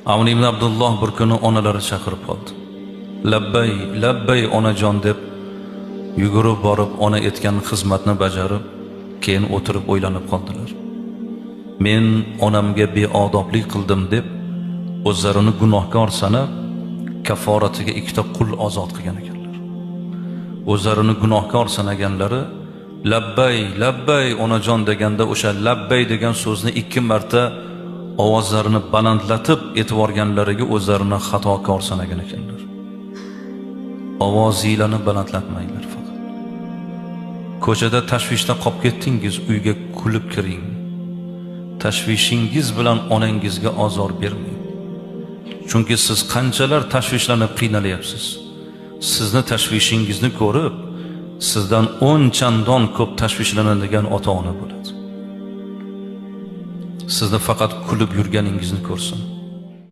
Amr ibn Abdulloh bir kuni onalari chaqirib qoldi. Labbay, labbay onajon deb yugurib borib ona etgan xizmatni bajarib, keyin o'tirib o'ylanib qoldilar. Men onamga beodoblik qildim deb o'zlarini gunohkor sanab, kaforatiga ikkita qul ozod qilgan ekanlar. O'zlarini gunohkor sanaganlari labbay, labbay onajon deganda o'sha labbay degan so'zni 2 marta ovozlarini balandlatib e'tiborganlariga o'zlarini xatokor sanagan ekanlar. Ovozinglarni balandlatmanglar faqat. Ko'chada tashvishda qolib ketdingiz, uyga kulib kiring. Tashvishingiz bilan onangizga azor bermang. Chunki siz qanchalar tashvishlanib qiynalyapsiz. Sizni tashvishingizni ko'rib, sizdan 10 chandon ko'p tashvishlanadigan ota-ona bo'ladi. Sizni faqat kulib yurganingizni ko'rsin.